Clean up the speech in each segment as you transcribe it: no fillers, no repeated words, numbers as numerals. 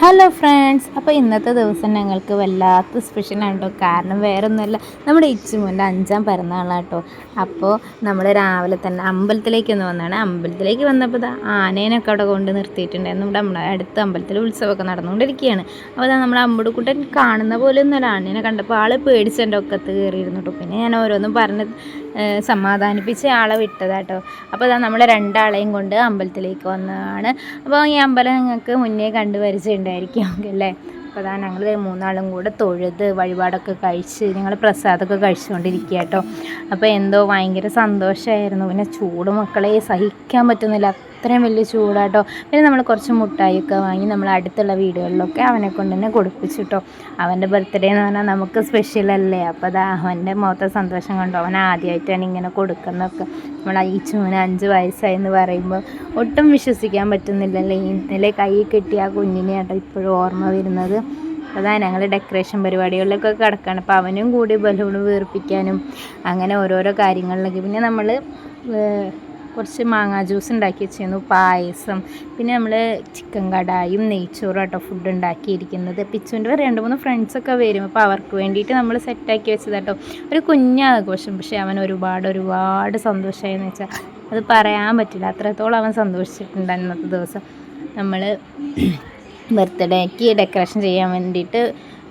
Hello friends, അപ്പോൾ ഇന്നത്തെ ദിവസം ഞങ്ങൾക്ക് വല്ലാത്ത സ്പെഷ്യലാണ് കേട്ടോ. കാരണം വേറെ ഒന്നുമല്ല, നമ്മുടെ ഇച്ചുമോൻ്റെ 5ാം പിറന്നാളാണ് കേട്ടോ. അപ്പോൾ നമ്മൾ രാവിലെ തന്നെ അമ്പലത്തിലേക്കൊന്ന് വന്നതാണ്. അമ്പലത്തിലേക്ക് വന്നപ്പോൾ ആനേനൊക്കെ അവിടെ കൊണ്ട് നിർത്തിയിട്ടുണ്ടായിരുന്നു. നമ്മുടെ അടുത്ത അമ്പലത്തിൽ ഉത്സവമൊക്കെ നടന്നുകൊണ്ടിരിക്കുകയാണ്. അപ്പോൾ നമ്മുടെ അമ്പുടുക്കുട്ടൻ കാണുന്ന പോലെ ഒന്നുമല്ല, ആനേനെ കണ്ടപ്പോൾ ആൾ പേടിച്ച് എൻ്റെ ഒക്കത്ത് കയറിയിരുന്നു കേട്ടോ. പിന്നെ ഞാൻ ഓരോന്നും പറഞ്ഞ് സമാധാനിപ്പിച്ച് ആളെ വിട്ടതാട്ടോ. അപ്പോൾ നമ്മൾ രണ്ടാളെയും കൊണ്ട് അമ്പലത്തിലേക്ക് വന്നതാണ്. അപ്പോൾ ഈ അമ്പലം നിങ്ങൾക്ക് മുന്നേ കണ്ട് പരിചയമുണ്ടായിരിക്കും അല്ലേ. അപ്പോൾ ഞങ്ങൾ 3 കൂടെ തൊഴുത് വഴിപാടൊക്കെ കഴിച്ച് ഞങ്ങൾ പ്രസാദമൊക്കെ കഴിച്ചുകൊണ്ടിരിക്കുക കേട്ടോ. അപ്പോൾ എന്തോ ഭയങ്കര സന്തോഷമായിരുന്നു. പിന്നെ ചൂട് മക്കളെ സഹിക്കാൻ പറ്റുന്നില്ല, അത്രയും വലിയ ചൂടാട്ടോ. പിന്നെ നമ്മൾ കുറച്ച് മുട്ടായിയൊക്കെ വാങ്ങി നമ്മൾ അടുത്തുള്ള വീടുകളിലൊക്കെ അവനെ കൊണ്ട് തന്നെ കൊടുപ്പിച്ചു കേട്ടോ. അവൻ്റെ ബർത്ത്ഡേ എന്ന് പറഞ്ഞാൽ നമുക്ക് സ്പെഷ്യലല്ലേ. അപ്പോൾ അവൻ്റെ മുഖത്തെ സന്തോഷം കണ്ടോ. അവൻ ആദ്യമായിട്ടാണ് ഇങ്ങനെ കൊടുക്കുന്നതൊക്കെ. നമ്മൾ ഈ ചൂന് 5 വയസ്സായി എന്ന് പറയുമ്പോൾ ഒട്ടും വിശ്വസിക്കാൻ പറ്റുന്നില്ലല്ലേ. ഇന്നലെ കൈ കിട്ടിയ ആ കുഞ്ഞിനെ കേട്ടോ ഇപ്പോഴും ഓർമ്മ വരുന്നത്. അതാ ഞങ്ങൾ ഡെക്കറേഷൻ പരിപാടികളിലൊക്കെ കിടക്കുകയാണ്. അപ്പോൾ അവനും കൂടി ബലൂൺ വീർപ്പിക്കാനും അങ്ങനെ ഓരോരോ കാര്യങ്ങളിലൊക്കെ. പിന്നെ നമ്മൾ കുറച്ച് മാങ്ങാ ജ്യൂസ് ഉണ്ടാക്കി വെച്ചിരുന്നു, പായസം, പിന്നെ നമ്മൾ ചിക്കൻ കടായും നെയ്ച്ചോറും കേട്ടോ ഫുഡ് ഉണ്ടാക്കിയിരിക്കുന്നത്. പിച്ചുവിൻ്റെ 2-3 ഫ്രണ്ട്സൊക്കെ വരും. അപ്പോൾ അവർക്ക് വേണ്ടിയിട്ട് നമ്മൾ സെറ്റാക്കി വെച്ചത് കേട്ടോ. ഒരു കുഞ്ഞാഘോഷം, പക്ഷേ അവൻ ഒരുപാട് സന്തോഷമായെന്ന് വെച്ചാൽ അത് പറയാൻ പറ്റില്ല. അത്രത്തോളം അവൻ സന്തോഷിച്ചിട്ടുണ്ട് അന്നത്തെ ദിവസം. നമ്മൾ ബർത്ത്ഡേക്ക് ഡെക്കറേഷൻ ചെയ്യാൻ വേണ്ടിയിട്ട്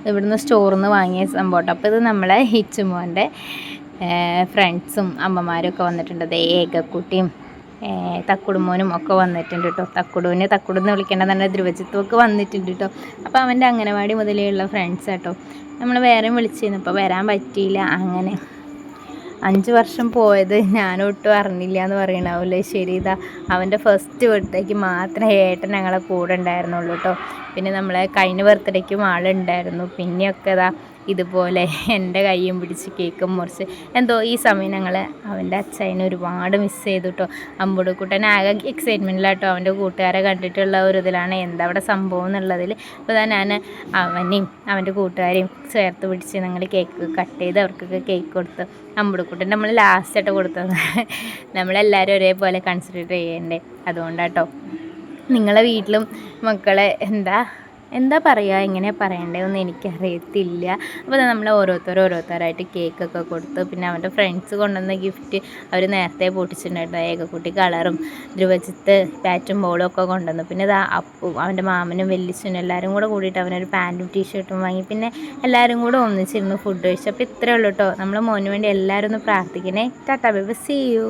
ഇവിടുന്ന് സ്റ്റോറിൽ നിന്ന് വാങ്ങിയ സംഭവം. അപ്പോൾ ഇത് നമ്മളെ ഹിച്ചുമോൻ്റെ ഫ്രണ്ട്സും അമ്മമാരും ഒക്കെ വന്നിട്ടുണ്ട്. ഏകക്കുട്ടിയും തക്കുടുമോനും ഒക്കെ വന്നിട്ടുണ്ട് കേട്ടോ. തക്കുടുന്ന് വിളിക്കേണ്ട തന്നെ ധ്രുവജിത്തുമൊക്കെ വന്നിട്ടുണ്ട് കേട്ടോ. അപ്പോൾ അവൻ്റെ അംഗനവാടി മുതലേയുള്ള ഫ്രണ്ട്സ് കേട്ടോ. നമ്മൾ വേറെയും വിളിച്ചിരുന്നു, ഇപ്പോൾ വരാൻ പറ്റിയില്ല. അങ്ങനെ 5 വർഷം പോയത് ഞാനൊട്ടും അറിഞ്ഞില്ല എന്ന് പറയണാവില്ലേ. ശരി, ഇതാ അവൻ്റെ ഫസ്റ്റ് ബർത്ത്ഡേക്ക് മാത്രമേ ഏട്ടൻ ഞങ്ങളെ കൂടെ ഉണ്ടായിരുന്നുള്ളൂ കേട്ടോ. പിന്നെ നമ്മളെ കഴിഞ്ഞ ബർത്ത്ഡേക്കും ആളുണ്ടായിരുന്നു. പിന്നെയൊക്കെ ഇതാ ഇതുപോലെ എൻ്റെ കയ്യും പിടിച്ച് കേക്കും മുറിച്ച് എന്തോ ഈ സമയം ഞങ്ങൾ അവൻ്റെ അച്ഛനെ ഒരുപാട് മിസ് ചെയ്തു കേട്ടോ. അമ്പുടുക്കുട്ടൻ ആകെ എക്സൈറ്റ്മെൻറ്റിലാട്ടോ. അവൻ്റെ കൂട്ടുകാരെ കണ്ടിട്ടുള്ള ഒരു ഇതിലാണ് എന്താ അവിടെ സംഭവം എന്നുള്ളതിൽ. അപ്പോൾ ഞാൻ അവനെയും അവൻ്റെ കൂട്ടുകാരെയും ചേർത്ത് പിടിച്ച് ഞങ്ങൾ കേക്ക് കട്ട് ചെയ്ത് അവർക്കൊക്കെ കേക്ക് കൊടുത്ത്. അമ്പുടുക്കുട്ടൻ നമ്മൾ ലാസ്റ്റായിട്ട് കൊടുത്തത്. നമ്മളെല്ലാവരും ഒരേപോലെ കൺസിഡർ ചെയ്യണ്ടേ, അതുകൊണ്ടാട്ടോ. നിങ്ങളെ വീട്ടിലും മക്കളെ എന്താ പറയുക, എങ്ങനെ പറയണ്ടതെന്ന് എനിക്കറിയത്തില്ല. അപ്പോൾ നമ്മൾ ഓരോരുത്തരായിട്ട് കേക്കൊക്കെ കൊടുത്തു. പിന്നെ അവൻ്റെ ഫ്രണ്ട്സ് കൊണ്ടുവന്ന ഗിഫ്റ്റ് അവർ നേരത്തെ പൊട്ടിച്ചിട്ടുണ്ടായിരുന്നു. ഏകക്കുട്ടി കളറും ധ്രുവജിത്ത് ബാറ്റും ബോളും ഒക്കെ കൊണ്ടുവന്നു. പിന്നെ അപ്പു അവൻ്റെ മാമനും വെല്ലിച്ചനും എല്ലാവരും കൂടെ കൂടിയിട്ട് അവനൊരു പാൻറ്റും ടീഷർട്ടും വാങ്ങി. പിന്നെ എല്ലാവരും കൂടെ ഒന്നിച്ചിരുന്നു ഫുഡ് കഴിച്ചു. അപ്പോൾ ഇത്രയേ ഉള്ളൂ കേട്ടോ. നമ്മൾ മോന് വേണ്ടി എല്ലാവരും ഒന്ന് പ്രാർത്ഥിക്കണേ. Tata bye bye, see U.